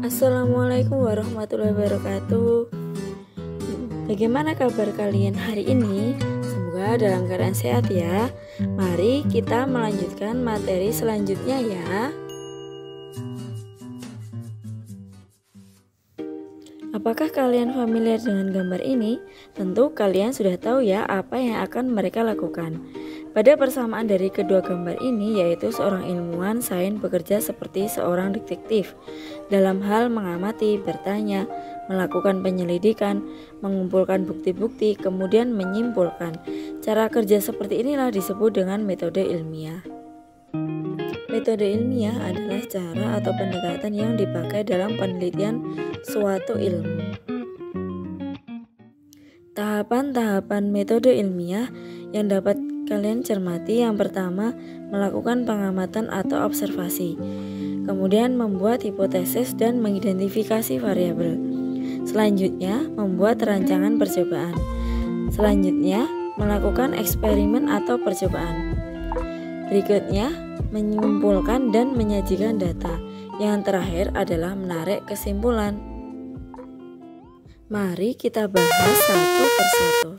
Assalamualaikum warahmatullahi wabarakatuh. Bagaimana kabar kalian hari ini? Semoga dalam keadaan sehat ya. Mari kita melanjutkan materi selanjutnya ya. Apakah kalian familiar dengan gambar ini? Tentu kalian sudah tahu ya apa yang akan mereka lakukan. Pada persamaan dari kedua gambar ini, yaitu seorang ilmuwan sains bekerja seperti seorang detektif dalam hal mengamati, bertanya, melakukan penyelidikan, mengumpulkan bukti-bukti, kemudian menyimpulkan. Cara kerja seperti inilah disebut dengan metode ilmiah. Metode ilmiah adalah cara atau pendekatan yang dipakai dalam penelitian suatu ilmu. Tahapan-tahapan metode ilmiah yang dapat kalian cermati: yang pertama, melakukan pengamatan atau observasi. Kemudian membuat hipotesis dan mengidentifikasi variabel. Selanjutnya, membuat rancangan percobaan. Selanjutnya, melakukan eksperimen atau percobaan. Berikutnya, menyimpulkan dan menyajikan data. Yang terakhir adalah menarik kesimpulan. Mari kita bahas satu persatu.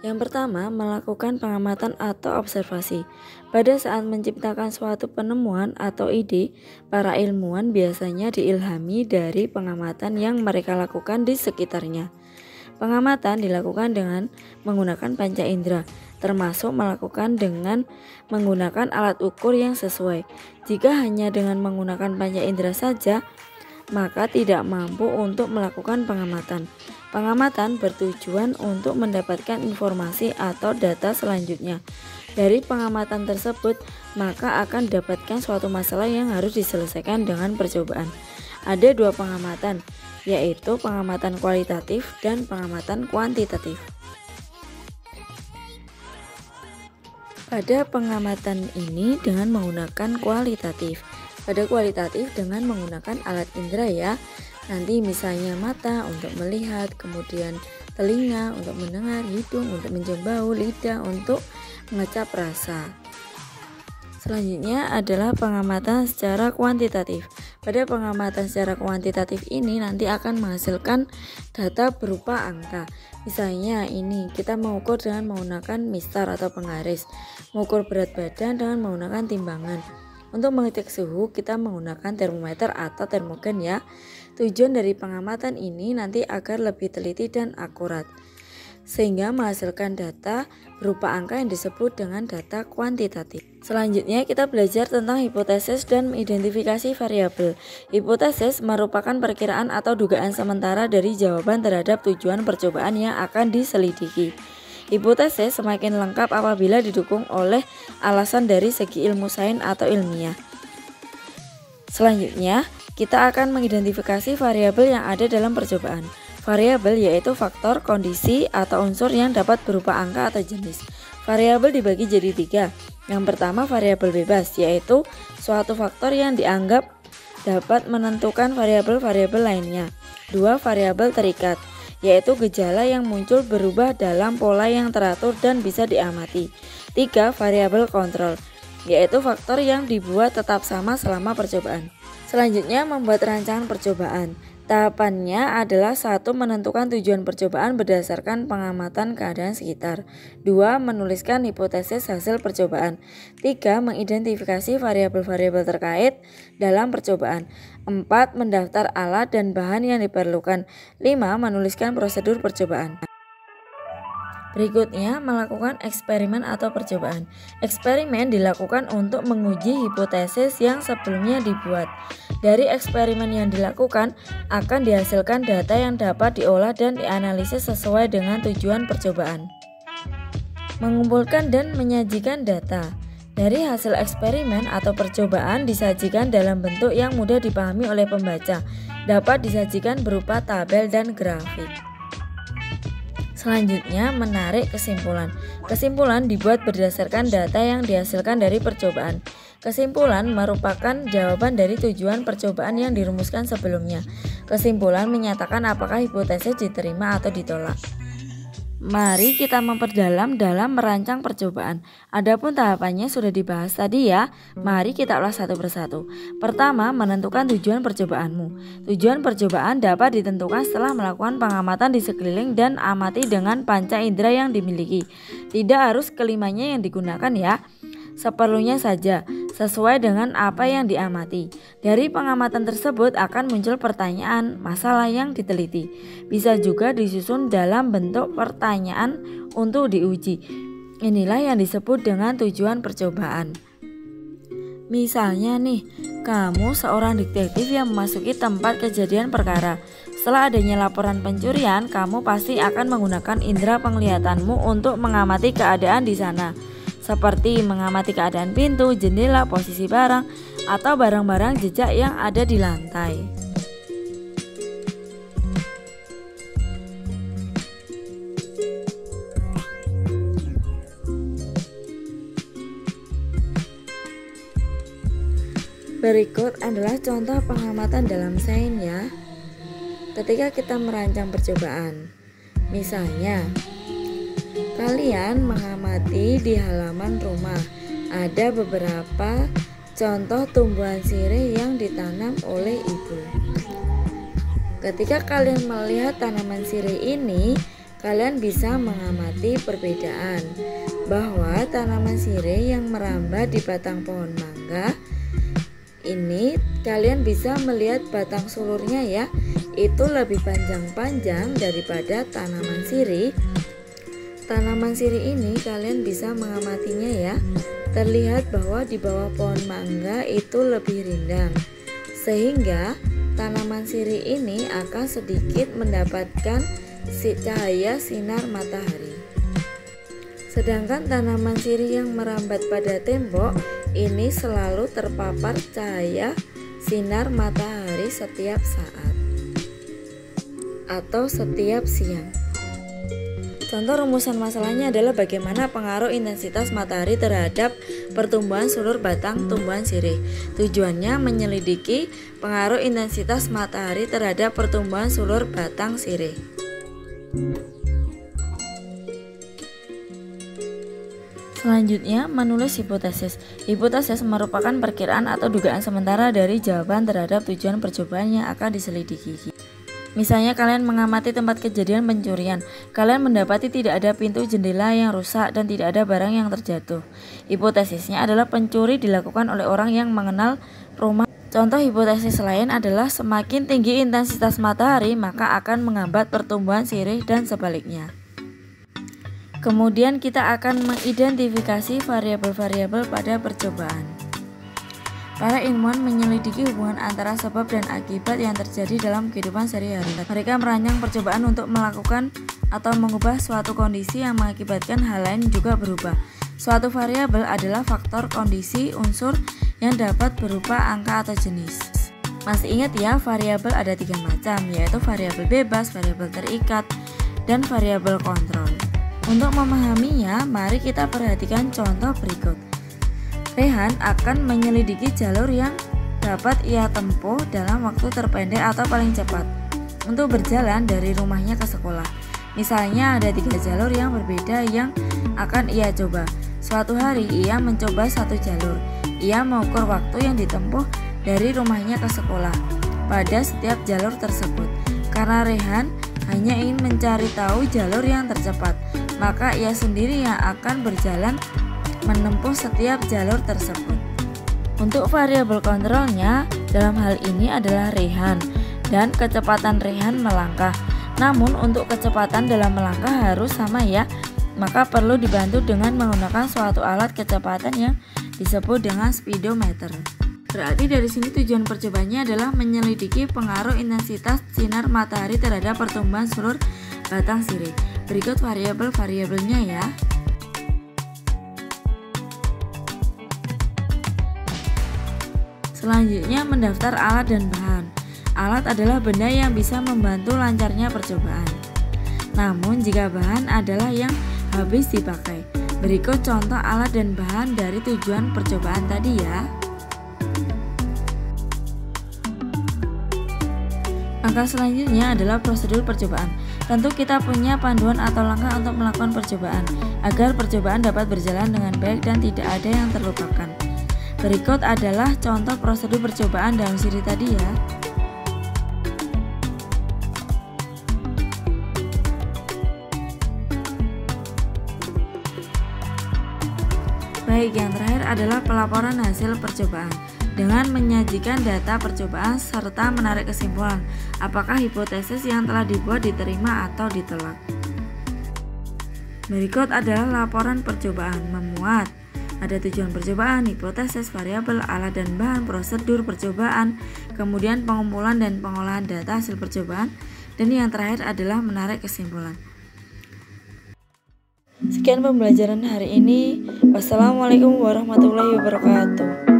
Yang pertama, melakukan pengamatan atau observasi. Pada saat menciptakan suatu penemuan atau ide, para ilmuwan biasanya diilhami dari pengamatan yang mereka lakukan di sekitarnya. Pengamatan dilakukan dengan menggunakan panca indera, termasuk melakukan dengan menggunakan alat ukur yang sesuai. Jika hanya dengan menggunakan panca indera saja, maka tidak mampu untuk melakukan pengamatan. Pengamatan bertujuan untuk mendapatkan informasi atau data selanjutnya. Dari pengamatan tersebut, maka akan didapatkan suatu masalah yang harus diselesaikan dengan percobaan. Ada dua pengamatan, yaitu pengamatan kualitatif dan pengamatan kuantitatif. Pada pengamatan ini dengan menggunakan kualitatif. Pada kualitatif dengan menggunakan alat indera ya. Nanti misalnya mata untuk melihat, kemudian telinga untuk mendengar, hidung untuk mencium bau, lidah untuk mengecap rasa. Selanjutnya adalah pengamatan secara kuantitatif. Pada pengamatan secara kuantitatif ini nanti akan menghasilkan data berupa angka. Misalnya ini kita mengukur dengan menggunakan mistar atau penggaris, mengukur berat badan dengan menggunakan timbangan. Untuk mengecek suhu kita menggunakan termometer atau termogan ya. Tujuan dari pengamatan ini nanti agar lebih teliti dan akurat, sehingga menghasilkan data berupa angka yang disebut dengan data kuantitatif. Selanjutnya kita belajar tentang hipotesis dan identifikasi variabel. Hipotesis merupakan perkiraan atau dugaan sementara dari jawaban terhadap tujuan percobaan yang akan diselidiki. Hipotesis semakin lengkap apabila didukung oleh alasan dari segi ilmu sains atau ilmiah. Selanjutnya, kita akan mengidentifikasi variabel yang ada dalam percobaan. Variabel yaitu faktor, kondisi, atau unsur yang dapat berupa angka atau jenis. Variabel dibagi jadi tiga. Yang pertama, variabel bebas, yaitu suatu faktor yang dianggap dapat menentukan variabel-variabel lainnya. Dua, variabel terikat, yaitu gejala yang muncul berubah dalam pola yang teratur dan bisa diamati. Tiga, variabel kontrol, yaitu faktor yang dibuat tetap sama selama percobaan. Selanjutnya, membuat rancangan percobaan. Tahapannya adalah 1. Menentukan tujuan percobaan berdasarkan pengamatan keadaan sekitar. 2. Menuliskan hipotesis hasil percobaan. 3. Mengidentifikasi variabel-variabel terkait dalam percobaan. 4. Mendaftar alat dan bahan yang diperlukan. 5. Menuliskan prosedur percobaan. Berikutnya, melakukan eksperimen atau percobaan. Eksperimen dilakukan untuk menguji hipotesis yang sebelumnya dibuat. Dari eksperimen yang dilakukan akan dihasilkan data yang dapat diolah dan dianalisis sesuai dengan tujuan percobaan. Mengumpulkan dan menyajikan data. Dari hasil eksperimen atau percobaan disajikan dalam bentuk yang mudah dipahami oleh pembaca. Dapat disajikan berupa tabel dan grafik. Selanjutnya, menarik kesimpulan. Kesimpulan dibuat berdasarkan data yang dihasilkan dari percobaan. Kesimpulan merupakan jawaban dari tujuan percobaan yang dirumuskan sebelumnya. Kesimpulan menyatakan apakah hipotesis diterima atau ditolak. Mari kita memperdalam dalam merancang percobaan. Adapun tahapannya sudah dibahas tadi ya. Mari kita ulas satu persatu. Pertama, menentukan tujuan percobaanmu. Tujuan percobaan dapat ditentukan setelah melakukan pengamatan di sekeliling dan amati dengan panca indera yang dimiliki. Tidak harus kelimanya yang digunakan ya. Seperlunya saja, sesuai dengan apa yang diamati. Dari pengamatan tersebut akan muncul pertanyaan, masalah yang diteliti. Bisa juga disusun dalam bentuk pertanyaan untuk diuji. Inilah yang disebut dengan tujuan percobaan. Misalnya nih, kamu seorang detektif yang memasuki tempat kejadian perkara. Setelah adanya laporan pencurian, kamu pasti akan menggunakan indera penglihatanmu untuk mengamati keadaan di sana. Seperti mengamati keadaan pintu, jendela, posisi barang, atau barang-barang jejak yang ada di lantai. Berikut adalah contoh pengamatan dalam sains ya. Ketika kita merancang percobaan, misalnya kalian mengamati di halaman rumah, ada beberapa contoh tumbuhan sirih yang ditanam oleh ibu. Ketika kalian melihat tanaman sirih ini, kalian bisa mengamati perbedaan bahwa tanaman sirih yang merambat di batang pohon mangga ini, kalian bisa melihat batang sulurnya ya, itu lebih panjang-panjang daripada tanaman sirih. Tanaman sirih ini kalian bisa mengamatinya ya. Terlihat bahwa di bawah pohon mangga itu lebih rindang, sehingga tanaman sirih ini akan sedikit mendapatkan cahaya sinar matahari. Sedangkan tanaman sirih yang merambat pada tembok ini selalu terpapar cahaya sinar matahari setiap saat atau setiap siang. Contoh rumusan masalahnya adalah bagaimana pengaruh intensitas matahari terhadap pertumbuhan sulur batang tumbuhan sirih. Tujuannya menyelidiki pengaruh intensitas matahari terhadap pertumbuhan sulur batang sirih. Selanjutnya, menulis hipotesis. Hipotesis merupakan perkiraan atau dugaan sementara dari jawaban terhadap tujuan percobaan yang akan diselidiki. Misalnya kalian mengamati tempat kejadian pencurian, kalian mendapati tidak ada pintu jendela yang rusak dan tidak ada barang yang terjatuh. Hipotesisnya adalah pencuri dilakukan oleh orang yang mengenal rumah. Contoh hipotesis lain adalah semakin tinggi intensitas matahari maka akan menghambat pertumbuhan sirih dan sebaliknya. Kemudian kita akan mengidentifikasi variabel-variabel pada percobaan. Para ilmuwan menyelidiki hubungan antara sebab dan akibat yang terjadi dalam kehidupan sehari-hari. Mereka merancang percobaan untuk melakukan atau mengubah suatu kondisi yang mengakibatkan hal lain juga berubah. Suatu variabel adalah faktor, kondisi, unsur yang dapat berupa angka atau jenis. Masih ingat ya, variabel ada 3 macam, yaitu variabel bebas, variabel terikat, dan variabel kontrol. Untuk memahaminya, mari kita perhatikan contoh berikut. Rehan akan menyelidiki jalur yang dapat ia tempuh dalam waktu terpendek atau paling cepat untuk berjalan dari rumahnya ke sekolah. Misalnya ada 3 jalur yang berbeda yang akan ia coba. Suatu hari ia mencoba satu jalur. Ia mengukur waktu yang ditempuh dari rumahnya ke sekolah pada setiap jalur tersebut. Karena Rehan hanya ingin mencari tahu jalur yang tercepat, maka ia sendiri yang akan berjalan menempuh setiap jalur tersebut. Untuk variabel kontrolnya dalam hal ini adalah Rehan dan kecepatan Rehan melangkah. Namun untuk kecepatan dalam melangkah harus sama ya, maka perlu dibantu dengan menggunakan suatu alat kecepatan yang disebut dengan speedometer. Berarti dari sini tujuan percobaannya adalah menyelidiki pengaruh intensitas sinar matahari terhadap pertumbuhan sulur batang sirih. Berikut variabel-variabelnya ya. Selanjutnya mendaftar alat dan bahan. Alat adalah benda yang bisa membantu lancarnya percobaan. Namun jika bahan adalah yang habis dipakai. Berikut contoh alat dan bahan dari tujuan percobaan tadi ya. Langkah selanjutnya adalah prosedur percobaan. Tentu kita punya panduan atau langkah untuk melakukan percobaan agar percobaan dapat berjalan dengan baik dan tidak ada yang terlupakan. Berikut adalah contoh prosedur percobaan dalam siri tadi ya. Baik, yang terakhir adalah pelaporan hasil percobaan dengan menyajikan data percobaan serta menarik kesimpulan apakah hipotesis yang telah dibuat diterima atau ditolak. Berikut adalah laporan percobaan memuat ada tujuan percobaan, hipotesis, variabel, alat dan bahan, prosedur percobaan, kemudian pengumpulan dan pengolahan data hasil percobaan, dan yang terakhir adalah menarik kesimpulan. Sekian pembelajaran hari ini. Wassalamualaikum warahmatullahi wabarakatuh.